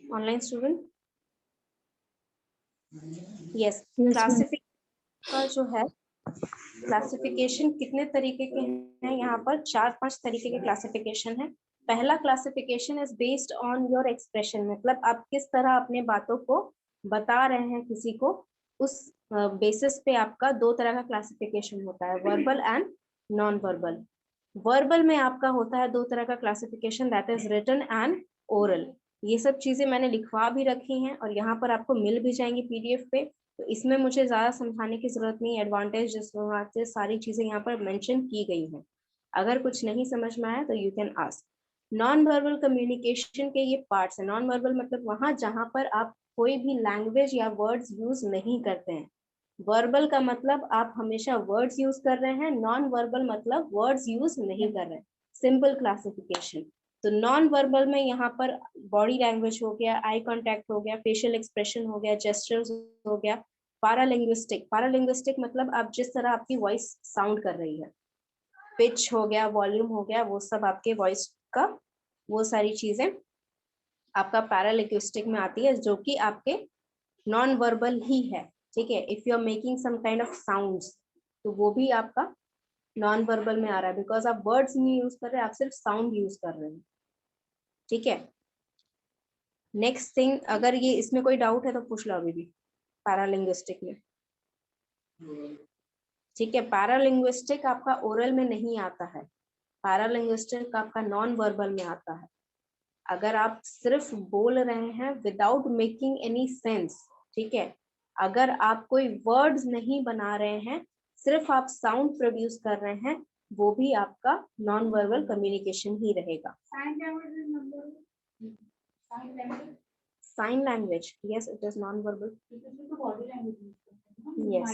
Online student? Yes. Yes, ma'am. Classification का जो है, क्लासिफिकेशन कितने तरीके के हैं यहाँ पर? 4-5 तरीके के क्लासिफिकेशन है। पहला classification is based on your expression, मतलब आप किस तरह अपने बातों को बता रहे हैं किसी को, उस बेसिस पे आपका 2 तरह का क्लासिफिकेशन होता है, verbal and non verbal. Verbal में आपका होता है 2 तरह का classification, that is written and oral. ये सब चीजें मैंने लिखवा भी रखी हैं और यहाँ पर आपको मिल भी जाएंगी पीडीएफ पे, तो इसमें मुझे ज्यादा समझाने की जरूरत नहीं। एडवांटेज डिसएडवांटेज सारी चीजें यहाँ पर मेंशन की गई हैं। अगर कुछ नहीं समझ में आया तो you can ask. Non verbal communication के ये पार्ट्स है। नॉन वर्बल मतलब वहां जहां पर आप कोई भी लैंग्वेज या वर्ड्स यूज नहीं करते हैं। वर्बल का मतलब आप हमेशा वर्ड्स यूज कर रहे हैं, नॉन वर्बल मतलब वर्ड्स यूज नहीं कर रहे हैं। Simple classification. तो नॉन वर्बल में यहाँ पर बॉडी लैंग्वेज हो गया, आई कांटेक्ट हो गया, फेशियल एक्सप्रेशन हो गया, जेस्चर्स हो गया। पैरालिंग्विस्टिक, पैरालिंग्विस्टिक मतलब आप जिस तरह आपकी वॉइस साउंड कर रही है, पिच हो गया, वॉल्यूम हो गया, वो सब आपके वॉइस का, वो सारी चीजें आपका पैरालिंग्विस्टिक में आती है, जो कि आपके नॉन वर्बल ही है। ठीक है, if you are making some kind of sounds, तो वो भी आपका नॉन वर्बल में आ रहा है, बिकॉज आप वर्ड्स नहीं यूज कर रहे, आप सिर्फ साउंड यूज कर रहे हैं। ठीक है, नेक्स्ट थिंग, अगर ये इसमें कोई डाउट है तो पूछ लो अभी भी पैरालिंग्विस्टिक में। ठीक है, पैरालिंग्विस्टिक आपका ओरल में नहीं आता है, पैरालिंग्विस्टिक आपका नॉन वर्बल में आता है। अगर आप सिर्फ बोल रहे हैं विदाउट मेकिंग एनी सेंस, ठीक है, अगर आप कोई वर्ड्स नहीं बना रहे हैं, सिर्फ आप साउंड प्रोड्यूस कर रहे हैं, वो भी आपका नॉन वर्बल कम्युनिकेशन ही रहेगा। Sign language, yes, it is non-verbal. Yes.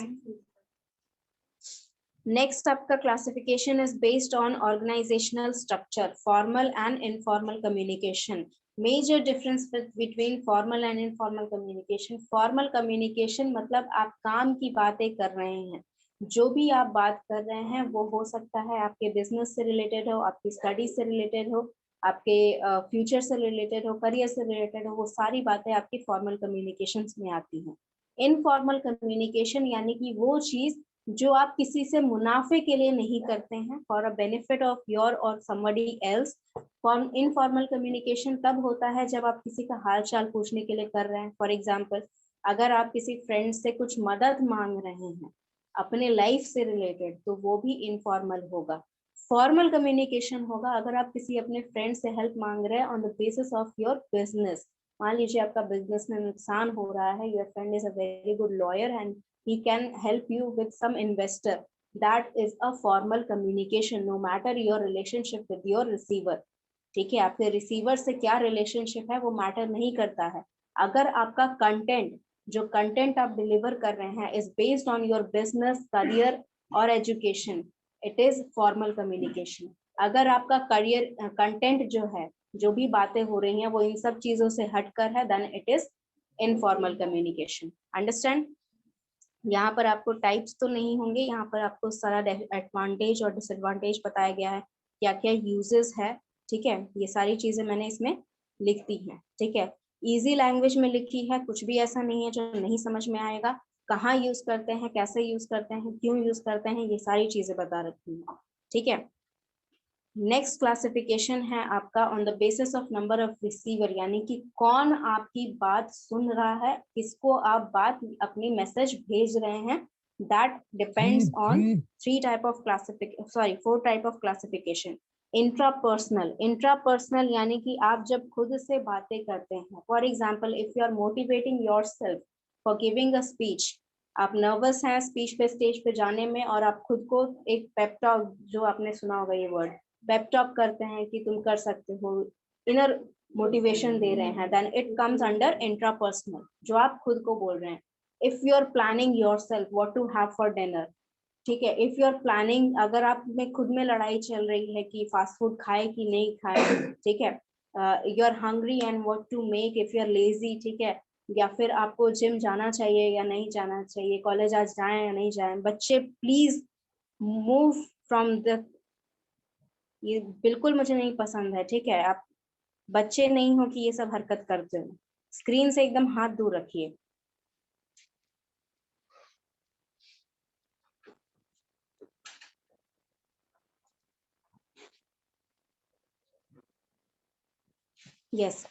Next आपका classification is based on organisational structure, formal and informal communication. Major difference between formal and informal communication. Formal communication मतलब आप काम की बातें कर रहे हैं, जो भी आप बात कर रहे हैं वो हो सकता है आपके बिजनेस से रिलेटेड हो, आपकी स्टडी से रिलेटेड हो, आपके फ्यूचर से रिलेटेड हो, करियर से रिलेटेड हो, वो सारी बातें आपकी फॉर्मल कम्युनिकेशन में आती हैं। इनफॉर्मल कम्युनिकेशन यानी कि वो चीज जो आप किसी से मुनाफे के लिए नहीं करते हैं, for a benefit of your और समबडी एल्स। इनफॉर्मल कम्युनिकेशन तब होता है जब आप किसी का हाल चाल पूछने के लिए कर रहे हैं। फॉर एग्जाम्पल, अगर आप किसी फ्रेंड से कुछ मदद मांग रहे हैं अपने लाइफ से रिलेटेड, तो वो भी इनफॉर्मल होगा। फॉर्मल कम्युनिकेशन होगा अगर आप किसी अपने फ्रेंड से हेल्प मांग रहे हैं on the basis of your business. मान लीजिए आपका बिजनेस में नुकसान हो रहा है, your friend is a very good lawyer and he can help you with some investor. That is a formal communication, no matter your relationship with your receiver. ठीक है, आपके रिसीवर से क्या रिलेशनशिप है वो मैटर नहीं करता है। अगर आपका कंटेंट, जो कंटेंट आप डिलीवर कर रहे हैं, is based on your business, career और education, it is formal communication. अगर आपका करियर कंटेंट जो है, जो भी बातें हो रही हैं वो इन सब चीजों से हटकर है, then it is informal communication. Understand? यहाँ पर आपको टाइप्स तो नहीं होंगे, यहाँ पर आपको सारा एडवांटेज और डिसएडवांटेज बताया गया है, क्या क्या यूजेस है। ठीक है, ये सारी चीजें मैंने इसमें लिख दी हैं। ठीक है, इजी लैंग्वेज में लिखी है, कुछ भी ऐसा नहीं है जो नहीं समझ में आएगा। कहाँ यूज करते हैं, कैसे यूज करते हैं, क्यों यूज करते हैं, ये सारी चीजें बता रखी हैं। ठीक है, नेक्स्ट क्लासिफिकेशन है आपका on the basis of number of receiver, यानी कि कौन आपकी बात सुन रहा है, किसको आप बात अपनी मैसेज भेज रहे हैं। That depends on 4 type of classification. Intrapersonal, intrapersonal यानी कि आप जब खुद से बातें करते हैं। For example, if you are motivating your self for giving a speech, आप नर्वस हैं स्पीच पे, स्टेज पे जाने में, और आप खुद को एक पेप टॉक, जो आपने सुना होगा ये वर्ड, पेप टॉक करते हैं कि तुम कर सकते हो, इनर मोटिवेशन दे रहे हैं, then it comes under intrapersonal, जो आप खुद को बोल रहे हैं। If you are planning yourself what to have for dinner, ठीक है, इफ यू आर प्लानिंग, अगर आप में खुद में लड़ाई चल रही है कि फास्ट फूड खाए कि नहीं खाए, ठीक है, you are hungry and what to make, if you are lazy, ठीक है, या फिर आपको जिम जाना चाहिए या नहीं जाना चाहिए, कॉलेज आज जाएं या नहीं जाएं। बच्चे प्लीज मूव फ्रॉम द, ये बिल्कुल मुझे नहीं पसंद है। ठीक है, आप बच्चे नहीं हो कि ये सब हरकत करते हो। स्क्रीन से एकदम हाथ दूर रखिए। यस,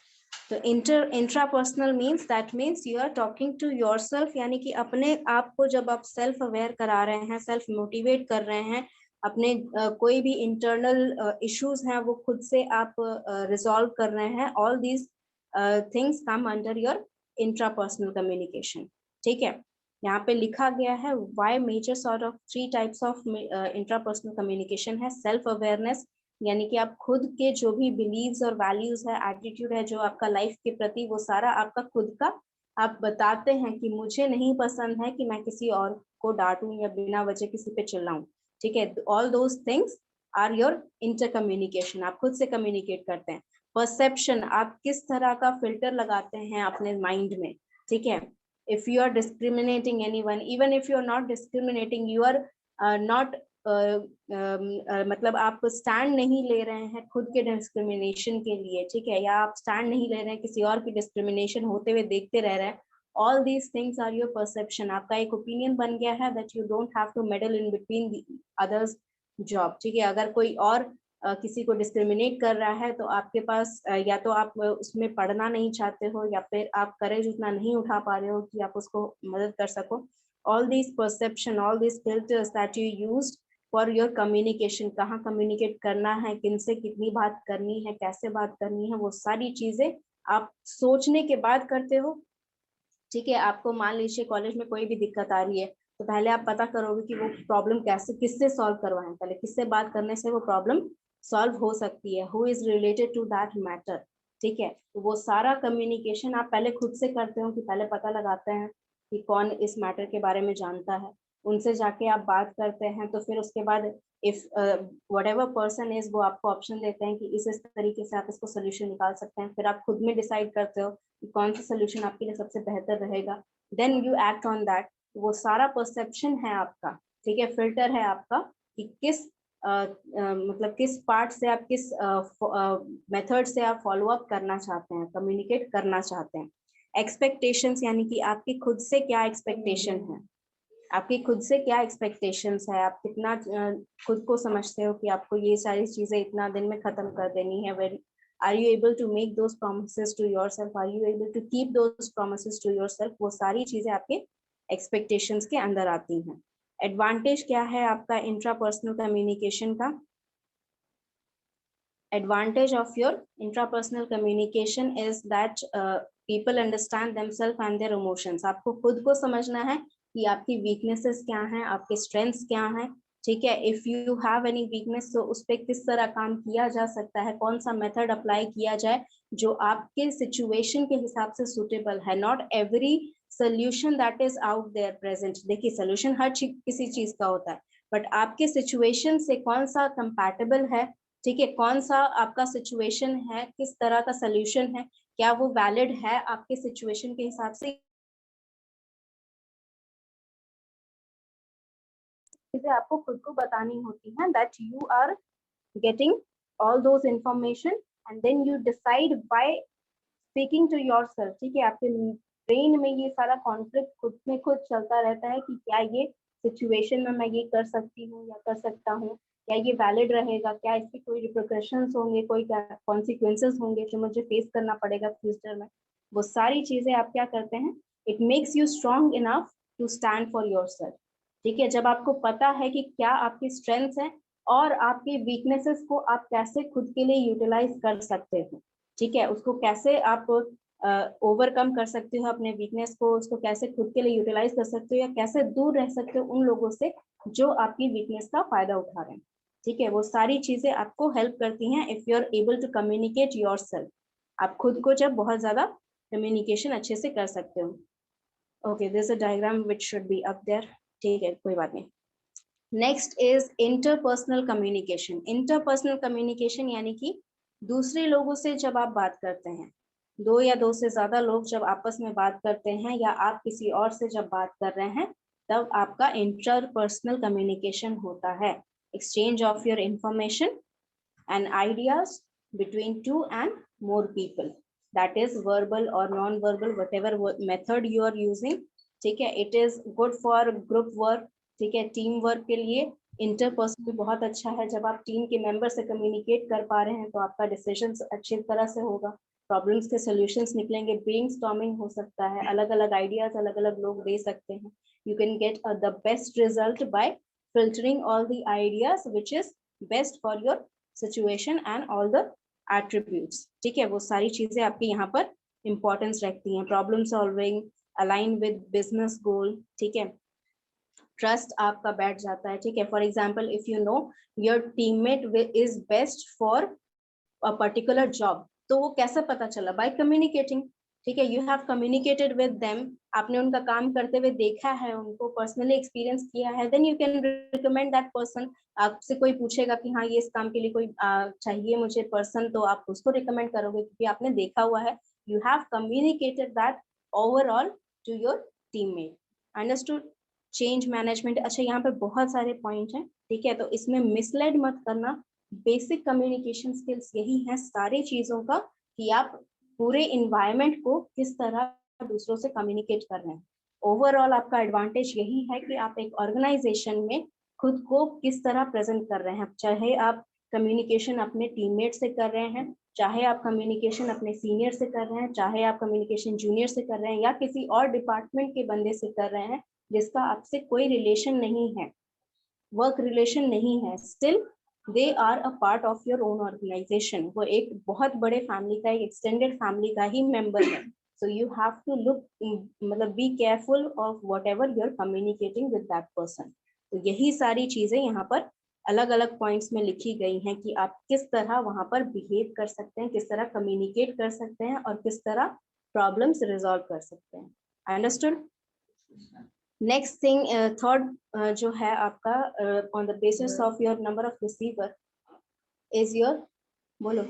तो intrapersonal means that means you are talking to yourself, यानी कि अपने आप को जब आप सेल्फ अवेयर करा रहे हैं, सेल्फ मोटिवेट कर रहे हैं, अपने कोई भी इंटरनल इश्यूज हैं वो खुद से आप रिजॉल्व कर रहे हैं, all these things come under your intrapersonal communication. ठीक है, यहाँ पे लिखा गया है why major sort of 3 types of intrapersonal communication है। सेल्फ अवेयरनेस, यानी कि आप खुद के जो भी बिलीव्स और वैल्यूज है, एटीट्यूड है जो आपका लाइफ के प्रति, वो सारा आपका खुद का आप बताते हैं कि मुझे नहीं पसंद है कि मैं किसी और को डांटूं या बिना वजह किसी पे चिल्लाऊं। ठीक है, all those things are your inter communication, आप खुद से कम्युनिकेट करते हैं। परसेप्शन, आप किस तरह का फिल्टर लगाते हैं अपने माइंड में। ठीक है, if you are discriminating anyone, even if you are not discriminating, you are not मतलब आप स्टैंड नहीं ले रहे हैं खुद के डिस्क्रिमिनेशन के लिए। ठीक है, या आप स्टैंड नहीं ले रहे हैं, किसी और की डिस्क्रिमिनेशन होते हुए देखते रह रहे हैं। All these things are your perception, आपका एक ओपिनियन बन गया है that you don't have to meddle in between others job. ठीक है, अगर कोई और किसी को डिस्क्रिमिनेट कर रहा है तो आपके पास या तो आप उसमें पढ़ना नहीं चाहते हो, या फिर आप करेज उतना नहीं उठा पा रहे हो कि आप उसको मदद कर सको। All these perception, all these filters that you used for your communication, कहाँ कम्युनिकेट करना है, किन से कितनी बात करनी है, कैसे बात करनी है, वो सारी चीजें आप सोचने के बाद करते हो। ठीक है, आपको मान लीजिए कॉलेज में कोई भी दिक्कत आ रही है, तो पहले आप पता करोगे कि वो प्रॉब्लम कैसे, किससे सॉल्व करवाएं, पहले किससे बात करने से वो प्रॉब्लम सॉल्व हो सकती है, who is related to that matter. ठीक है, तो वो सारा कम्युनिकेशन आप पहले खुद से करते हो कि पहले पता लगाते हैं कि कौन इस मैटर के बारे में जानता है, उनसे जाके आप बात करते हैं, तो फिर उसके बाद इफ व्हाटएवर पर्सन इज, वो आपको ऑप्शन देते हैं कि इस तरीके से आप इसको सोल्यूशन निकाल सकते हैं, फिर आप खुद में डिसाइड करते हो कि कौन सा सोल्यूशन आपके लिए सबसे बेहतर रहेगा, then you act on that. वो सारा परसेप्शन है आपका। ठीक है, फिल्टर है आपका कि किस मतलब किस पार्ट से आप, किस मेथड से आप फॉलो अप करना चाहते हैं, कम्युनिकेट करना चाहते हैं। एक्सपेक्टेशंस, यानी कि आपकी खुद से क्या एक्सपेक्टेशन है, आपकी खुद से क्या एक्सपेक्टेशंस है, आप कितना खुद को समझते हो कि आपको ये सारी चीजें इतना दिन में खत्म कर देनी है। Very are you able to make those promises to yourself, are you able to keep those promises to yourself, वो सारी चीजें आपके एक्सपेक्टेशंस के अंदर आती हैं। एडवांटेज क्या है आपका इंट्रापर्सनल कम्युनिकेशन का? advantage of your intrapersonal communication is that people understand themselves and their emotions। आपको खुद को समझना है कि आपकी weaknesses क्या हैं, आपके strengths क्या हैं। ठीक है, if you have any weakness तो उस पर किस तरह काम किया जा सकता है, कौन सा मेथड अप्लाई किया जाए जो आपके सिचुएशन के हिसाब से सुटेबल है। Not every solution that is out there present, देखिए सोल्यूशन हर किसी चीज का होता है, बट आपके सिचुएशन से कौन सा कंपैटिबल है। ठीक है, कौन सा आपका सिचुएशन है, किस तरह का सोल्यूशन है, क्या वो वैलिड है आपके सिचुएशन के हिसाब से। चीजें आपको खुद को बतानी होती हैं that you are getting all those information and then you decide by speaking to yourself। ठीक है, आपके ब्रेन में ये सारा कॉन्फ्लिक्ट खुद में खुद चलता रहता है कि क्या ये सिचुएशन में मैं ये कर सकती हूँ या कर सकता हूँ, क्या ये वैलिड रहेगा, क्या इसके कोई रिप्रिकॉशंस होंगे, कोई कॉन्सिक्वेंसेस होंगे जो मुझे फेस करना पड़ेगा फ्यूचर में। वो सारी चीजें आप क्या करते हैं, it makes you strong enough to stand for yourself. ठीक है, जब आपको पता है कि क्या आपकी स्ट्रेंथ्स हैं और आपके वीकनेसेस को आप कैसे खुद के लिए यूटिलाइज कर सकते हो। ठीक है, उसको कैसे आप ओवरकम कर सकते हो, अपने वीकनेस को, उसको कैसे खुद के लिए यूटिलाइज कर सकते हो, या कैसे दूर रह सकते हो उन लोगों से जो आपकी वीकनेस का फायदा उठा रहे हैं। ठीक है, वो सारी चीजें आपको हेल्प करती हैं if you are able to communicate yourself. आप खुद को जब बहुत ज्यादा कम्युनिकेशन अच्छे से कर सकते हो। Okay, this a diagram which should be up there. ठीक है, कोई बात नहीं। Next is interpersonal communication. Interpersonal communication यानी कि दूसरे लोगों से जब आप बात करते हैं, दो या दो से ज्यादा लोग जब आपस में बात करते हैं, या आप किसी और से जब बात कर रहे हैं, तब आपका इंटरपर्सनल कम्युनिकेशन होता है। Exchange of your information and ideas between two and more people. that is verbal or non-verbal, whatever method you are using, ठीक है. It is good for group work, ठीक है. टीम वर्क के लिए interpersonal भी बहुत अच्छा है. जब आप टीम के मेंबर से कम्युनिकेट कर पा रहे हैं तो आपका डिसीजन अच्छी तरह से होगा, प्रॉब्लम्स के सॉल्यूशंस निकलेंगे, ब्रेनस्टॉर्मिंग हो सकता है, अलग अलग आइडियाज अलग अलग लोग दे सकते हैं. You can get the best result by filtering all the ideas which is best for your situation and all the attributes, ठीक है. वो सारी चीजें आपकी यहाँ पर इंपॉर्टेंस रखती हैं. Problem solving, align with business गोल, ठीक है. ट्रस्ट आपका बैठ जाता है, ठीक है. For example, if you know your teammate is best for a particular job, तो वो कैसे पता चला? बाय कम्युनिकेटिंग, ठीक है. You have communicated with them, आपने उनका काम करते हुए देखा है, उनको पर्सनली एक्सपीरियंस किया है, then you can recommend that person. आपसे कोई पूछेगा कि हाँ ये इस काम के लिए कोई चाहिए मुझे पर्सन, तो आप उसको रिकमेंड करोगे क्योंकि आपने देखा हुआ है. You have communicated that overall to your teammate. Understood? Change management, अच्छा यहाँ पे बहुत सारे पॉइंट हैं, ठीक है. तो इसमें मिसलेड मत करना. बेसिक कम्युनिकेशन स्किल्स यही है सारी चीजों का, कि आप पूरे इन्वायरमेंट को किस तरह दूसरों से कम्युनिकेट कर रहे हैं. ओवरऑल आपका एडवांटेज यही है कि आप एक ऑर्गेनाइजेशन में खुद को किस तरह प्रेजेंट कर रहे हैं. चाहे आप कम्युनिकेशन अपने टीममेट से कर रहे हैं, चाहे आप कम्युनिकेशन अपने सीनियर से कर रहे हैं, चाहे आप कम्युनिकेशन जूनियर से कर रहे हैं, या किसी और डिपार्टमेंट के बंदे से कर रहे हैं जिसका आपसे कोई रिलेशन नहीं है, वर्क रिलेशन नहीं है, still they are a part of your own organization. वो एक बहुत बड़े फैमिली का, एक एक्सटेंडेड फैमिली का ही मेंबर है. So you have to look, मतलब be careful of whatever you are communicating with that person. तो यही सारी चीजें यहाँ पर अलग अलग पॉइंट्स में लिखी गई हैं कि आप किस तरह वहां पर बिहेव कर सकते हैं, किस तरह कम्युनिकेट कर सकते हैं और किस तरह प्रॉब्लम्स रिजॉल्व कर सकते हैं. अंडरस्टूड? नेक्स्ट थिंग, थर्ड जो है आपका, on the basis of your number of receiver is your, बोलो.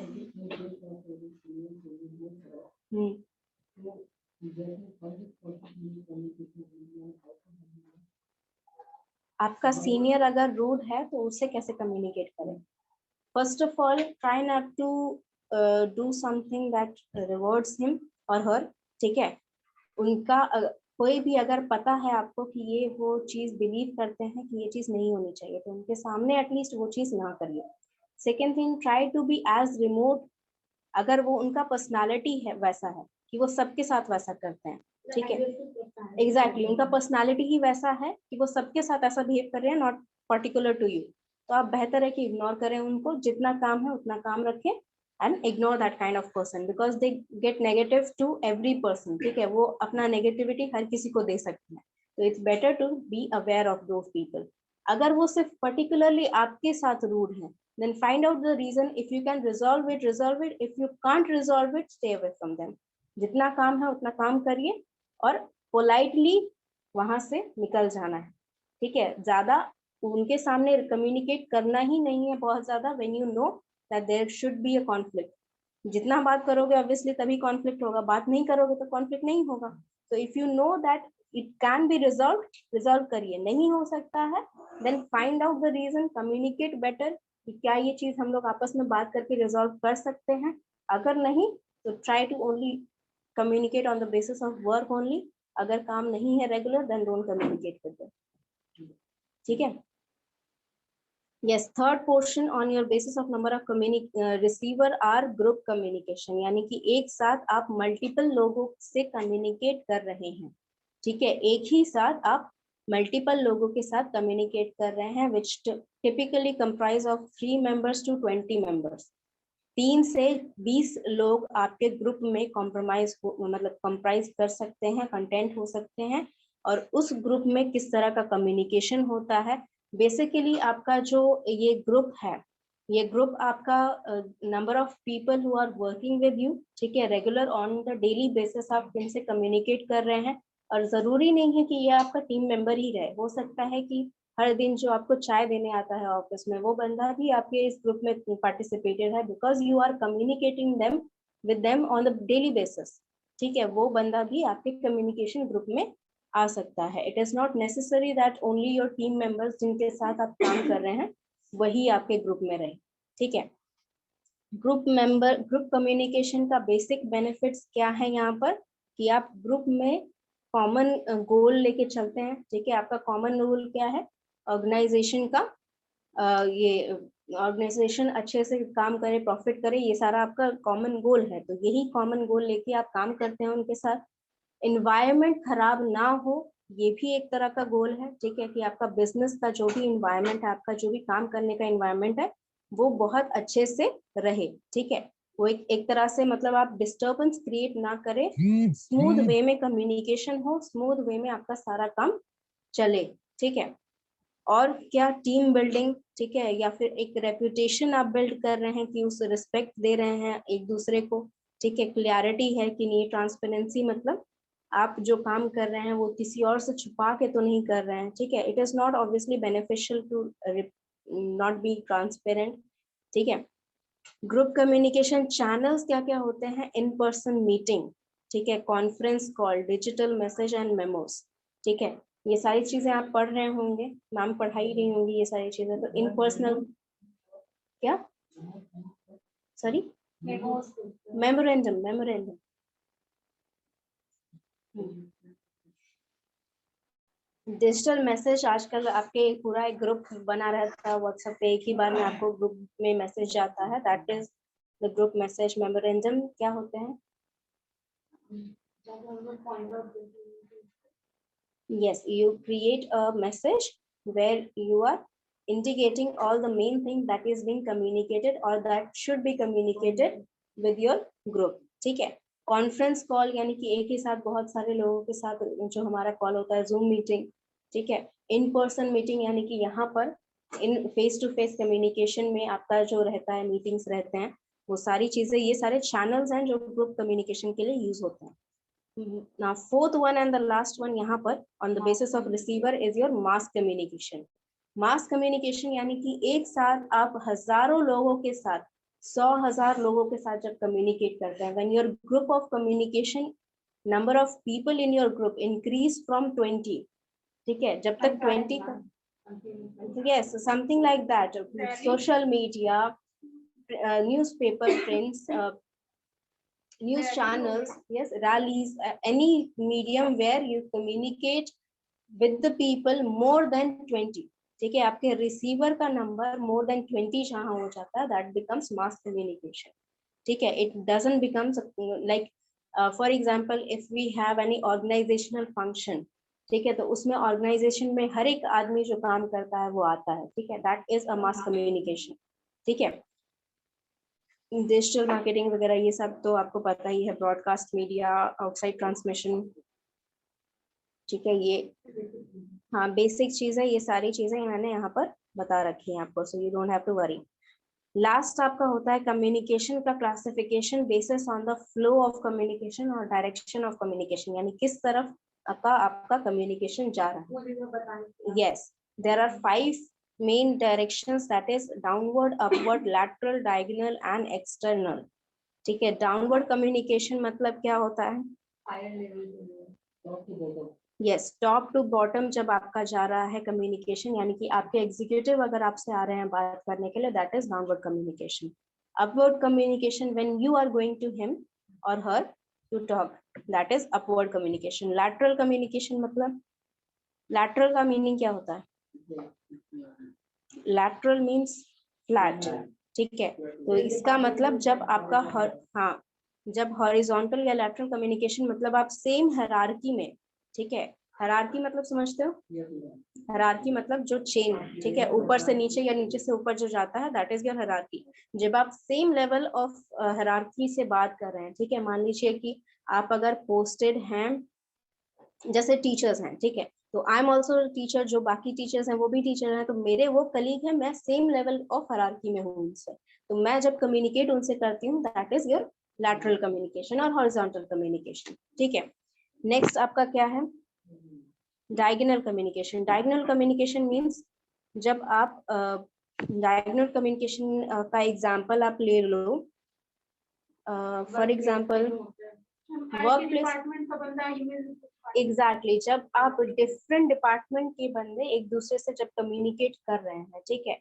आपका सीनियर अगर रूड है तो उससे कैसे कम्युनिकेट करें? First of all, try not to do something that rewards him और हर, ठीक है. उनका कोई भी अगर पता है आपको कि ये वो चीज बिलीव करते हैं कि ये चीज नहीं होनी चाहिए, तो उनके सामने एटलीस्ट वो चीज ना करिए. Second thing, try to be as remote. अगर वो उनका पर्सनालिटी है वैसा है कि वो सबके साथ वैसा करते हैं, ठीक है. एग्जैक्टली, उनका पर्सनालिटी ही वैसा है कि वो सबके साथ ऐसा बिहेव कर रहे हैं, नॉट पर्टिकुलर टू यू. तो आप बेहतर है कि इग्नोर करें उनको, जितना काम है उतना काम रखें and ignore that kind of person because they get negative to every person, ठीक है. वो अपना नेगेटिविटी हर किसी को दे सकते हैं, तो it's better to be aware of those people. अगर वो सिर्फ particularly आपके साथ रूड है, then find out the reason. If you can resolve it, resolve it. If you can't resolve it, stay away from them. जितना काम है उतना काम करिए और politely वहां से निकल जाना है, ठीक है. ज्यादा उनके सामने कम्युनिकेट करना ही नहीं है बहुत ज्यादा. when you know that there should be a conflict. जितना बात करोगे obviously तभी conflict होगा, बात नहीं करोगे तो conflict नहीं होगा. So if you know that it can be resolved, resolve करिए. नहीं हो सकता है, then find out the reason, communicate better कि क्या ये चीज हम लोग आपस में बात करके resolve कर सकते हैं. अगर नहीं तो try to only communicate on the basis of work only. अगर काम नहीं है regular, then don't communicate with them. ठीक है. Yes, third portion on your basis of number of receiver are group communication, यानी कि एक साथ आप मल्टीपल लोगों से कम्युनिकेट कर रहे हैं, ठीक है. एक ही साथ आप मल्टीपल लोगों के साथ कम्युनिकेट कर रहे हैं, which typically comprise of 3 members to 20 members. 3 से 20 लोग आपके ग्रुप में कॉम्प्रोमाइज मतलब कंप्राइज कर सकते हैं, कंटेंट हो सकते हैं. और उस ग्रुप में किस तरह का कम्युनिकेशन होता है, बेसिकली आपका जो ये ग्रुप है, ये ग्रुप आपका number of people who are working with you, ठीक है. Regular on the daily basis आप इनसे कम्युनिकेट कर रहे हैं. और जरूरी नहीं है कि ये आपका टीम मेंबर ही रहे, हो सकता है कि हर दिन जो आपको चाय देने आता है ऑफिस में, वो बंदा भी आपके इस ग्रुप में पार्टिसिपेटेड है, because you are communicating them with them on the daily basis, ठीक है. वो बंदा भी आपके कम्युनिकेशन ग्रुप में आ सकता है. It is not necessary that only your team members जिनके साथ आप काम कर रहे हैं वही आपके ग्रुप में रहे, ठीक है. ग्रुप कम्युनिकेशन का बेसिक बेनिफिट्स क्या है यहाँ पर, कि आप ग्रुप में कॉमन गोल लेके चलते हैं, ठीक है। आपका कॉमन गोल क्या है, ऑर्गेनाइजेशन का, ये ऑर्गेनाइजेशन अच्छे से काम करे, प्रॉफिट करे, ये सारा आपका कॉमन गोल है। तो यही कॉमन गोल लेके आप काम करते हैं उनके साथ। इन्वायरमेंट खराब ना हो, ये भी एक तरह का गोल है, ठीक है, कि आपका बिजनेस का जो भी इन्वायरमेंट है, आपका जो भी काम करने का इन्वायरमेंट है, वो बहुत अच्छे से रहे, ठीक है। वो एक तरह से मतलब आप डिस्टर्बेंस क्रिएट ना करें, स्मूथ वे में कम्युनिकेशन हो, स्मूथ वे में आपका सारा काम चले, ठीक है। और क्या, टीम बिल्डिंग, ठीक है, या फिर एक रेपुटेशन आप बिल्ड कर रहे हैं कि उस रिस्पेक्ट दे रहे हैं एक दूसरे को, ठीक है। क्लैरिटी है कि नहीं, ट्रांसपेरेंसी मतलब आप जो काम कर रहे हैं वो किसी और से छुपा के तो नहीं कर रहे हैं, ठीक है। It is not obviously beneficial to not be transparent, ठीक है। ग्रुप कम्युनिकेशन चैनल्स क्या क्या होते हैं, इन पर्सन मीटिंग, ठीक है, conference call, digital message and memos, ठीक है। ये सारी चीजें आप पढ़ रहे होंगे, मैम पढ़ाई रही होंगी ये सारी चीजें। तो इन पर्सनल क्या, sorry, memorandum, memorandum. Digital message, आजकल आपके पूरा एक ग्रुप बना रहता है व्हाट्सएप पे, एक ही बार में आपको ग्रुप में मैसेज जाता है, that is the group message. Memorandum क्या होते हैं, yes, you create a message where you are indicating all the main thing that is being communicated or that should be communicated with your group, ठीक है। Conference call यानी कि एक ही साथ बहुत सारे लोगों के साथ जो हमारा कॉल होता है, जूम मीटिंग, ठीक है। इन पर्सन मीटिंग यानी कि यहाँ पर इन फेस टू फेस कम्युनिकेशन में आपका जो रहता है, मीटिंग्स रहते हैं, वो सारी चीजें, ये सारे चैनल्स हैं जो ग्रुप कम्युनिकेशन के लिए यूज होते हैं। Now fourth one and the last one यहाँ पर on the basis of receiver is your mass communication. Mass communication यानी कि एक साथ आप हजारों लोगों के साथ, 100,000 लोगों के साथ जब कम्युनिकेट करते हैं, when your group of communication number of people in your group increase from 20, ठीक है, जब तक 20 का, yes, something like that, social media, newspaper prints, news channels, yes, rallies, any medium where you communicate with the people more than 20, ठीक है, आपके receiver का number more than 20 जहां हो जाता है, that becomes mass communication, ठीक है। it doesn't become like for example if we have any organizational function, ठीक है, तो उसमें ऑर्गेनाइजेशन में हर एक आदमी जो काम करता है वो आता है, ठीक है, that is a mass communication, ठीक है। डिजिटल मार्केटिंग वगैरह ये सब तो आपको पता ही है, ब्रॉडकास्ट मीडिया, आउटसाइड ट्रांसमिशन, ठीक है। ये हाँ बेसिक चीज है, ये सारी चीजें मैंने यहाँ पर बता रखी हैं आपको, so you don't have to worry. Last आपका होता है कम्युनिकेशन का classification basis on the flow of communication और डायरेक्शन ऑफ कम्युनिकेशन, यानी किस तरफ आपका कम्युनिकेशन जा रहा है। Yes, there are 5 main directions, that is downward, upward, lateral, diagonal and external, ठीक है। डाउनवर्ड कम्युनिकेशन मतलब क्या होता है, यस, टॉप टू बॉटम जब आपका जा रहा है कम्युनिकेशन, यानी कि आपके एग्जीक्यूटिव अगर आपसे आ रहे हैं बात करने के लिए, that is downward communication. Upward communication when you are going to him और her to talk, that is upward communication. Lateral communication मतलब, लैटरल का मीनिंग क्या होता है, लैटरल मीन्स फ्लैट, ठीक है। तो इसका मतलब जब आपका हाँ, जब हॉरिजॉन्टल या लैटरल कम्युनिकेशन मतलब आप सेम हायरार्की में, ठीक है, हायरार्की मतलब समझते हो, हायरार्की मतलब जो चेन, ठीक है, ऊपर से नीचे या नीचे से ऊपर जो जाता है, दैट इज योर हायरार्की। जब आप सेम लेवल ऑफ हायरार्की से बात कर रहे हैं, ठीक है, मान लीजिए कि आप अगर पोस्टेड हैं, जैसे टीचर्स हैं, ठीक है, तो आई एम ऑल्सो टीचर, जो बाकी टीचर्स हैं वो भी टीचर हैं, तो मेरे वो कलीग हैं, मैं सेम लेवल ऑफ हायरार्की में हूँ उनसे, तो मैं जब कम्युनिकेट उनसे करती हूँ, that is your lateral communication और हॉरिजॉन्टल कम्युनिकेशन, ठीक है। नेक्स्ट आपका क्या है, diagonal communication. Diagonal communication means जब आप डायगोनल कम्युनिकेशन का एग्जांपल आप ले लो, for example work place, exactly, जब आप डिफरेंट डिपार्टमेंट के बंदे एक दूसरे से जब कम्युनिकेट कर रहे हैं, ठीक है,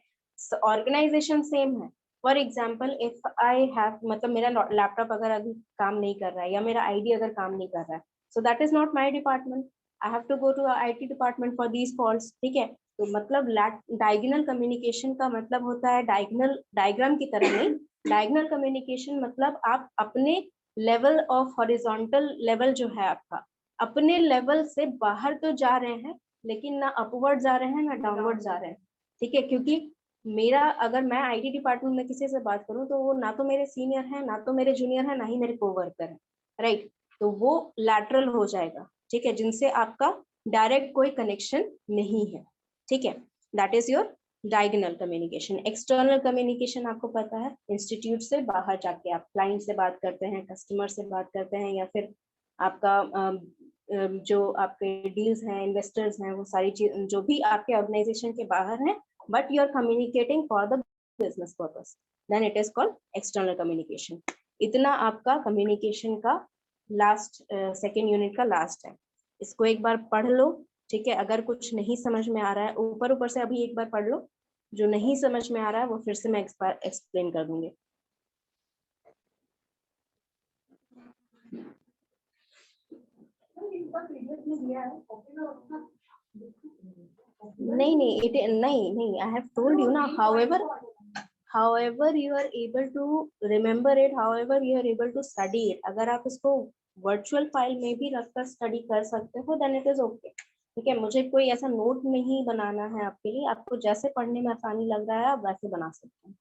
ऑर्गेनाइजेशन सेम है, for example if I have, मतलब मेरा लैपटॉप अगर अभी काम नहीं कर रहा है या मेरा आईडी अगर काम नहीं कर रहा है, so that is not my department, I have to go to IT department for these faults, ठीक है। तो मतलब डायगोनल कम्युनिकेशन का मतलब होता है डायगोनल, डायग्राम की तरह नहीं, डायगोनल कम्युनिकेशन मतलब आप अपने लेवल ऑफ हॉरिजॉन्टल लेवल जो है आपका, अपने लेवल से बाहर तो जा रहे हैं लेकिन ना अपवर्ड जा रहे हैं ना डाउनवर्ड जा रहे हैं, ठीक है। क्योंकि मेरा, अगर मैं आईटी डिपार्टमेंट में किसी से बात करूं तो वो ना तो मेरे सीनियर है, ना तो मेरे जूनियर है, ना ही मेरे कोवर्कर है, राइट। तो वो लैटरल हो जाएगा, ठीक है, जिनसे आपका डायरेक्ट कोई कनेक्शन नहीं है, ठीक है। That is your diagonal communication. External communication आपको पता है, इंस्टीट्यूट से बाहर जाके आप क्लाइंट से बात करते हैं, कस्टमर से बात करते हैं, या फिर आपका जो आपके डील्स हैं, इन्वेस्टर्स हैं, वो सारी चीज जो भी आपके ऑर्गेनाइजेशन के बाहर हैं, but you are communicating for the business purpose, then it is called external communication. इतना आपका कम्युनिकेशन का लास्ट सेकेंड यूनिट का लास्ट है। इसको एक बार पढ़ लो, ठीक है। अगर कुछ नहीं समझ में आ रहा है, ऊपर ऊपर से अभी एक बार पढ़ लो, जो नहीं समझ में आ रहा है वो फिर से मैं एक्सप्लेन कर दूंगी। नहीं, नहीं, I have told you ना, however you are able to remember it, however you are able to study it, अगर आप इसको वर्चुअल फाइल में भी रखकर स्टडी कर सकते हो देन इट इज ओके, ठीक है। मुझे कोई ऐसा नोट नहीं बनाना है आपके लिए, आपको जैसे पढ़ने में आसानी लग रहा है आप वैसे बना सकते हैं।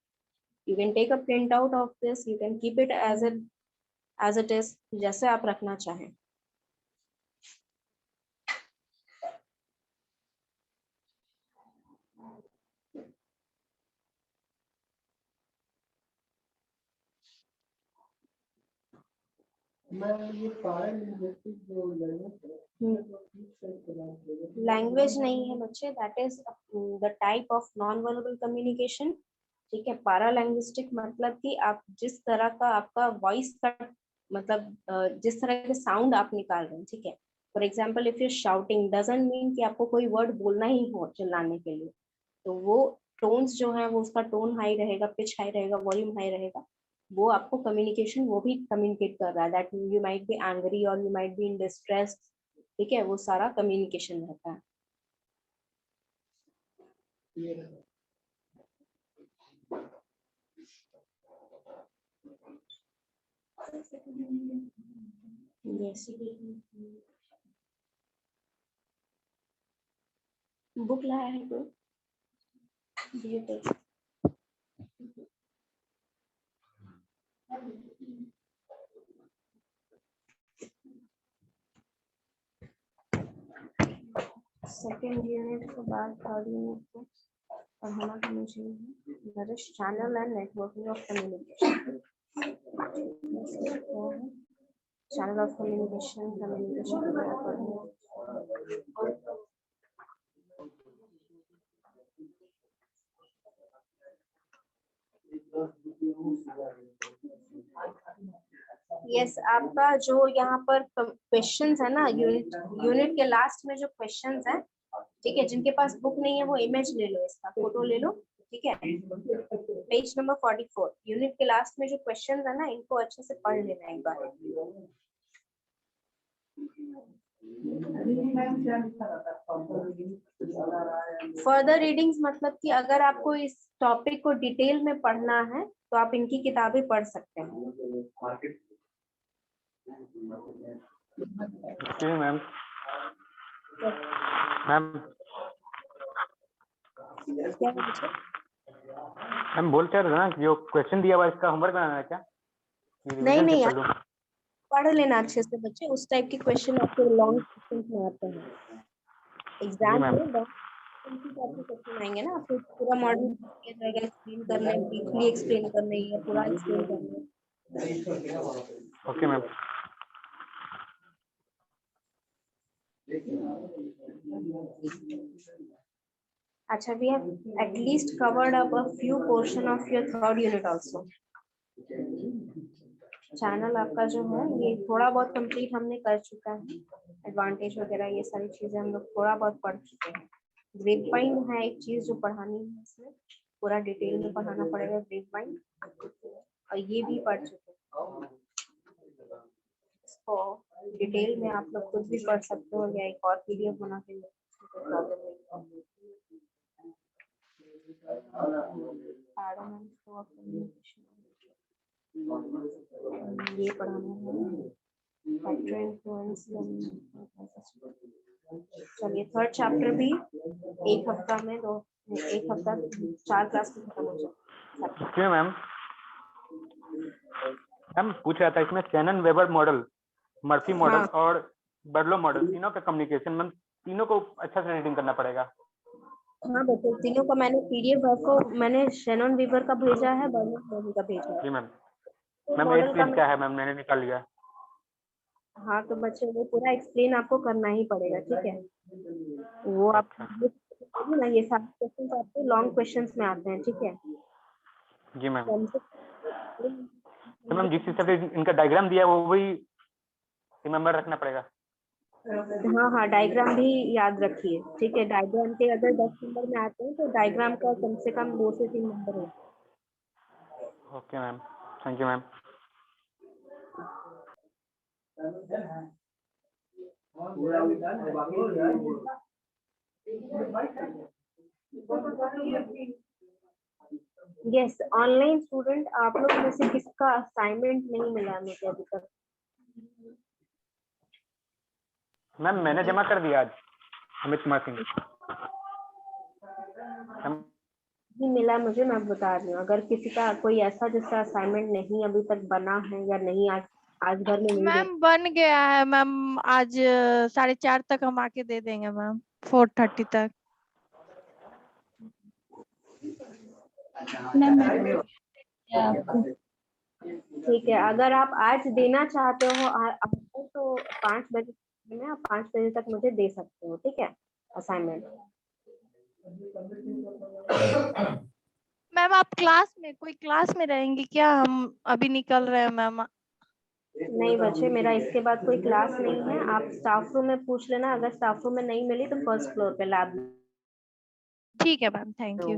You can take a print out of this, you can keep it as it is, जैसे आप रखना चाहें। लैंग्वेज नहीं है बच्चे, that is the type of non verbal communication, ठीक है। पारा लैंग्विस्टिक मतलब कि आप जिस तरह का आपका वॉइस का मतलब जिस तरह के साउंड आप निकाल रहे हैं, ठीक है। For example if you shouting doesn't mean कि आपको कोई वर्ड बोलना ही हो चिल्लाने के लिए, तो वो टोन्स जो है वो उसका टोन हाई रहेगा, पिच हाई रहेगा, वॉल्यूम हाई रहेगा, वो आपको कम्युनिकेशन वो भी कम्युनिकेट कर रहा है that you might be angry और you might be in distress, ठीक है। वो सारा कम्युनिकेशन रहता है। यस, बुक लाया है तो ये तो सेकेंड यूनिट के बाद थर्ड यूनिट को पढ़ाना तो मुझे है channel and networking of communication. Channel of communication, communication yes, आपका जो यहाँ पर क्वेश्चंस है ना, यूनिट के लास्ट में जो क्वेश्चंस है, ठीक है, जिनके पास बुक नहीं है वो इमेज ले लो, इसका फोटो ले लो, ठीक है। पेज नंबर 44 यूनिट के लास्ट में जो क्वेश्चंस है ना, इनको अच्छे से पढ़ लेना एक बार। फर्दर रीडिंग्स मतलब कि अगर आपको इस टॉपिक को डिटेल में पढ़ना है तो आप इनकी किताबें पढ़ सकते हैं। मैम मैम क्या बच्चे? मैम बोल क्या रहे थे ना, जो क्वेश्चन दिया हुआ इसका होमवर्क बनाना है क्या? नहीं, पढ़ लेना अच्छे से बच्चे, उस टाइप के क्वेश्चन आपके लॉन्ग क्वेश्चन में आते हैं एग्जाम में। क्वेश्चन आएंगे ना, आपको पूरा मॉडल दिया जाएगा, एक्सप्लेन करना है, ब्रीफली एक्सप्लेन करना है या पूरा एक्सप्लेन करना है। Okay ma'am. अच्छा, we have at least covered up a few portion of your third unit also. Channel आपका जो है ये थोड़ा बहुत कंप्लीट हमने कर चुका है, एडवांटेज वगैरह ये सारी चीजें हम लोग थोड़ा बहुत पढ़ चुके हैं। ग्रेड पॉइंट है एक चीज जो पढ़ानी है इसमें, पूरा डिटेल में पढ़ाना पड़ेगा ब्रीफ माइंड, और ये भी पढ़ चुके हैं। इसको डिटेल में आप लोग खुद भी पढ़ सकते हो या एक और पीडीएफ बना के प्रॉब्लम नहीं। ये पढ़ाना है फैक्टर इन्फ्लुएंस। चलिए थर्ड चैप्टर भी एक हफ्ता में एक हफ्ता 4 क्लास में खत्म हो जाए। क्यों मैम? मैम पूछ रहा था इसमें Shannon weber model, Murphy model हाँ। और बर्लो मॉडल तीनों का कम्युनिकेशन, मैम तीनों को अच्छा से रीडिंग करना पड़ेगा। हाँ बच्चों, तीनों का मैंने पीडीएफ आपको मैंने शैनन वीवर का भेजा है, बर्लो मॉडल का भेजा है। जी मैम। मैम मॉडल एक का पेज क्या है मैम, मैंने निकाल लिया। हाँ तो बच्चों वो पूरा एक्सप्लेन आपको करना ही पड़ेगा, ठीक है। वो आप ना ये सारे क्वेश्चन आपके लॉन्ग क्वेश्चंस में आते हैं, ठीक है। जी मैम। कम से तो मैम जिस हिसाब से इनका डायग्राम दिया है वो वही रिमेम्बर रखना पड़ेगा। हाँ डायग्राम भी याद रखिए, ठीक है। डायग्राम के अगर 10 नंबर में आते हैं तो डायग्राम का कम से कम 2 से 3 नंबर हो। Okay ma'am, thank you ma'am. Yes, online student आप लोग में से किसका असाइनमेंट नहीं मिला है मुझे अभी तक? मैम मैंने जमा कर दिया आज, अमित कुमार सिंह। नहीं मिला मुझे, मैं बता रही हूँ। अगर किसी का कोई ऐसा जिसका असाइनमेंट नहीं अभी तक बना है या नहीं आज भर में नहीं दे। मैम बन गया है मैम, आज 4:30 तक हम आके दे देंगे मैम, 4:30 तक। ठीक है, अगर आप आज देना चाहते हो तो 5 बजे में आप 5 बजे तक मुझे दे सकते हो, ठीक है, असाइनमेंट। मैम आप कोई क्लास में रहेंगी क्या? हम अभी निकल रहे हैं मैम। नहीं बच्चे, मेरा इसके बाद कोई क्लास नहीं है। आप स्टाफ रूम में पूछ लेना, अगर स्टाफ रूम में नहीं मिली तो फर्स्ट फ्लोर पे लैब में। ठीक है ma'am, thank you.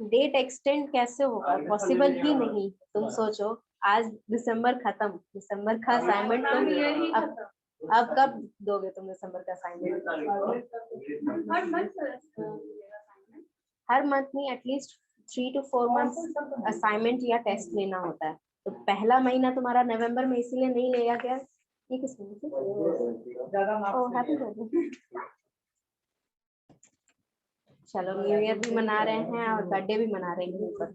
Date extend कैसे होगा? पॉसिबल ही नहीं। तुम सोचो, आज दिसंबर खत्म, दिसंबर का असाइनमेंट तुम अब कब दोगे तुम दिसंबर का असाइनमेंट? हर मंथ में एटलीस्ट 3 to 4 मंथ्स असाइनमेंट या टेस्ट लेना होता है। तो पहला महीना तुम्हारा नवंबर में इसीलिए नहीं लेगा क्या? ये किस चलो न्यू ईयर भी मना रहे हैं और बर्थडे भी मना रहे हैं ऊपर।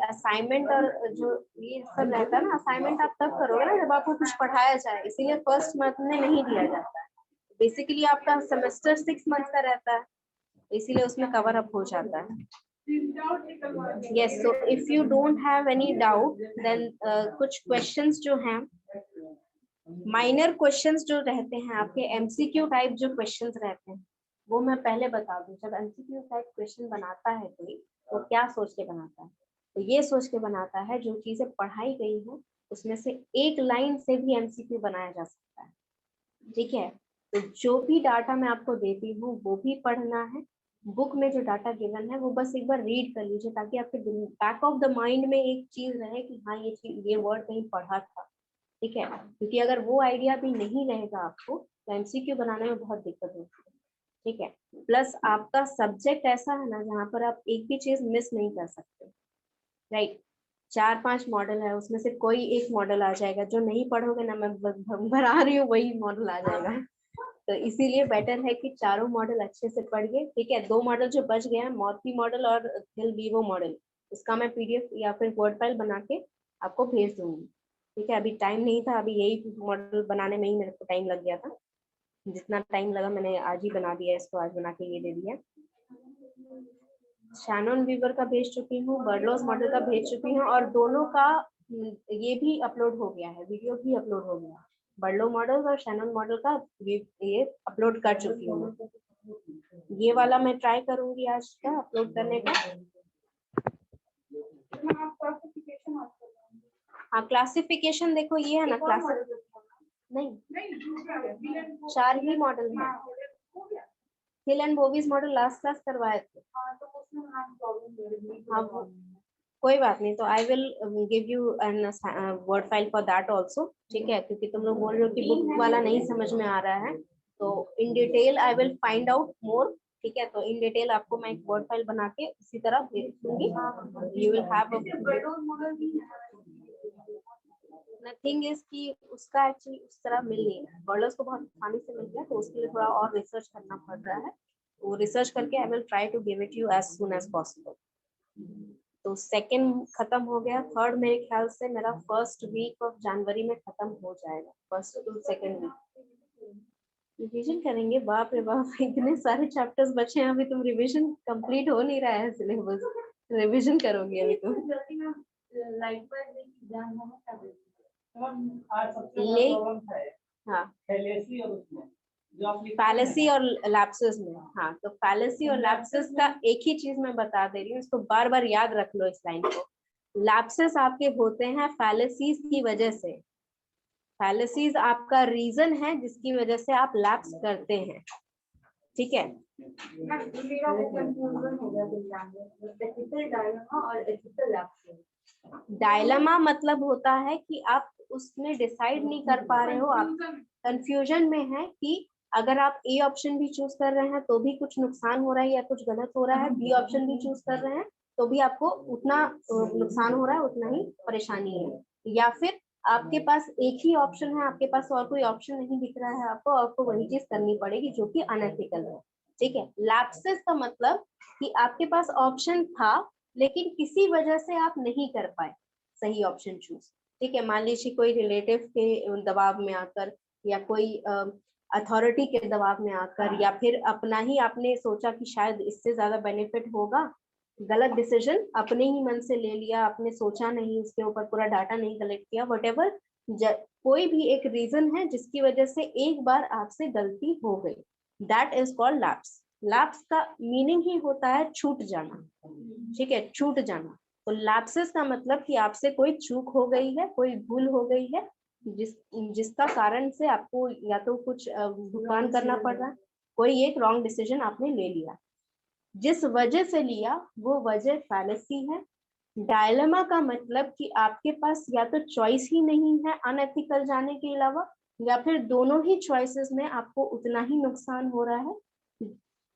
असाइनमेंट और जो ये सब रहता है ना, असाइनमेंट आप तब करोगे ना जब आपको कुछ पढ़ाया जाए, इसीलिए फर्स्ट मंथ में नहीं दिया जाता है। बेसिकली आपका सेमेस्टर 6 मंथ का रहता है, इसीलिए उसमें कवर अप हो जाता है। Yes, so if you don't have any doubt, then कुछ questions जो हैं, माइनर क्वेश्चंस जो रहते हैं आपके, एमसीक्यू टाइप जो क्वेश्चंस रहते हैं, वो मैं पहले बता दूं। जब एमसीक्यू टाइप क्वेश्चन बनाता है कोई, तो क्या सोच के बनाता है? तो ये सोच के बनाता है जो चीजें पढ़ाई गई हो उसमें से एक लाइन से भी एमसीक्यू बनाया जा सकता है, ठीक है। तो जो भी डाटा मैं आपको देती हूँ वो भी पढ़ना है। बुक में जो डाटा गिवन है वो बस एक बार रीड कर लीजिए, ताकि आपके बैक ऑफ द माइंड में एक चीज रहे कि हाँ ये वर्ड कहीं पढ़ा था, ठीक है। क्योंकि अगर वो आइडिया भी नहीं रहेगा आपको तो एमसीक्यू बनाने में बहुत दिक्कत होती है, ठीक है। प्लस आपका सब्जेक्ट ऐसा है ना जहाँ पर आप एक भी चीज मिस नहीं कर सकते, राइट। 4-5 मॉडल है, उसमें से कोई एक मॉडल आ जाएगा, जो नहीं पढ़ोगे ना, मैं भरा रही हूँ, वही मॉडल आ जाएगा। तो इसीलिए बेटर है कि चारों मॉडल अच्छे से पढ़िए, ठीक है। 2 मॉडल जो बच गया है, मॉर्फी मॉडल और थिल वीवो मॉडल, इसका मैं पीडीएफ या फिर वर्ड फाइल बना के आपको भेज दूंगी, ठीक है। अभी टाइम नहीं था, अभी यही मॉडल बनाने में ही मेरे को टाइम लग गया था। जितना टाइम लगा मैंने आज ही बना दिया, इसको आज बना के ये दे दिया। शैनन वीवर का भेज चुकी हूँ, बर्लोस मॉडल का भेज चुकी हूँ, और दोनों का ये भी अपलोड हो गया है, वीडियो भी अपलोड हो गया। बर्लो मॉडल और शैनन मॉडल का ये अपलोड कर चुकी हूँ। ये वाला मैं ट्राई करूंगी आज का अपलोड करने का। हाँ क्लासिफिकेशन देखो, ये है ना क्लासिफिकेशन, नहीं चार ही मॉडल है। Hill and Bovee's model last class करवाए थे। हाँ कोई बात नहीं, तो I will give you an word file for that also, ठीक है, क्योंकि तुम लोग बोल रहे हो कि बुक वाला नहीं समझ में आ रहा है, तो in detail I will find out more, ठीक है, तो इन डिटेल आपको मैं एक वर्ड फाइल बना के उसी तरह भेज दूंगी। You will have nothing is कि उसका एक्चुअली उस तरह मिल नहीं रहा है, बर्डर्स को बहुत आसानी से मिल गया, तो उसके लिए थोड़ा और रिसर्च करना पड़ रहा है, वो रिसर्च करके I will try to give it you as soon as possible. तो सेकंड खत्म हो गया, थर्ड मेरे ख्याल से मेरा फर्स्ट वीक ऑफ जनवरी में खत्म हो जाएगा, first to second week revision करेंगे। बाप रे बाप, इतने सारे चैप्टर्स बचे हैं, अभी तुम रिवीजन कंप्लीट हो नहीं रहा है सिलेबस, रिवीजन करोगे अभी तुम। ले हाँ फैलेसी और लैप्सेस में, हाँ तो फैलेसी और लैप्सेस का एक ही चीज मैं बता दे रही हूँ, इसको बार बार याद रख लो इस लाइन को। लैप्सेस आपके होते हैं फैलेसीज की वजह से, फैलेसीज आपका रीजन है जिसकी वजह से आप लैप्स करते हैं, ठीक है। डायलेमा मतलब होता है कि आप उसमें डिसाइड नहीं कर पा रहे हो, आप कंफ्यूजन में है कि अगर आप ए ऑप्शन भी चूज कर रहे हैं तो भी कुछ नुकसान हो रहा है या कुछ गलत हो रहा है, बी ऑप्शन भी चूज कर रहे हैं तो भी आपको उतना नुकसान हो रहा है, उतना ही परेशानी है, या फिर आपके पास एक ही ऑप्शन है, आपके पास और कोई ऑप्शन नहीं दिख रहा है आपको वही चीज करनी पड़ेगी जो कि अनएथिकल है, ठीक है। लैप्सेस का मतलब कि आपके पास ऑप्शन था लेकिन किसी वजह से आप नहीं कर पाए सही ऑप्शन चूज, ठीक है। मान लीजिए कोई रिलेटिव के दबाव में आकर या कोई अथॉरिटी के दबाव में आकर, या फिर अपना ही आपने सोचा कि शायद इससे ज्यादा बेनिफिट होगा, गलत डिसीजन अपने ही मन से ले लिया, आपने सोचा नहीं, उसके ऊपर पूरा डाटा नहीं कलेक्ट किया, व्हाटएवर, कोई भी एक रीजन है जिसकी वजह से एक बार आपसे गलती हो गई, that is called lapse. Lapse का मीनिंग ही होता है छूट जाना, ठीक है, छूट जाना। तो लैप्सेस का मतलब कि आपसे कोई चूक हो गई है, कोई भूल हो गई है, जिसका कारण से आपको या तो कुछ भुगतान करना पड़ रहा है, कोई एक रॉन्ग डिसीजन आपने ले लिया, जिस वजह से लिया वो वजह फैलेसी है। डायलेमा का मतलब कि आपके पास या तो चॉइस ही नहीं है अनएथिकल जाने के अलावा, या फिर दोनों ही चॉइसेस में आपको उतना ही नुकसान हो रहा है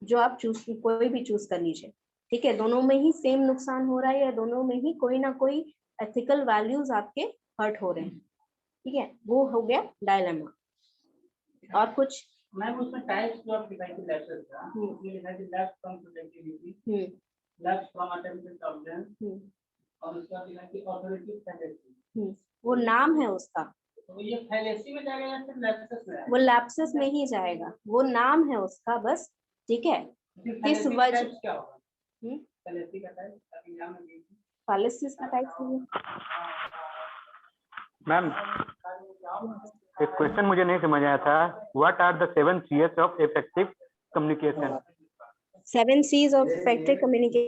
जो आप चूज, कोई भी चूज कर लीजिए, ठीक है, दोनों में ही सेम नुकसान हो रहा है या दोनों में ही कोई ना कोई एथिकल वैल्यूज आपके हर्ट हो रहे हैं, ठीक है, वो हो गया डायलेमा। और कुछ मैम उसमें टाइप्स जो आप डिफाइन की लैप्सेस का, उसमें लिखा है कि lapse from protectivity, lapse from attempted tolerance, और उसका लिखा है कि ऑथोरिटी फैलेसी, वो नाम है उसका, तो ये फैलेसी में जाएगा या फिर लैप्सेस में? वो लैप्सेस में ही जाएगा, वो नाम है उसका बस, ठीक है। किस वजह क्या होगा फैलेसी का टाइप अभी नाम है, फैलेसीज का टाइप मैम एक क्वेश्चन मुझे नहीं समझ आया था, what are the 7 C's of effective communication? 7 C's of effective communication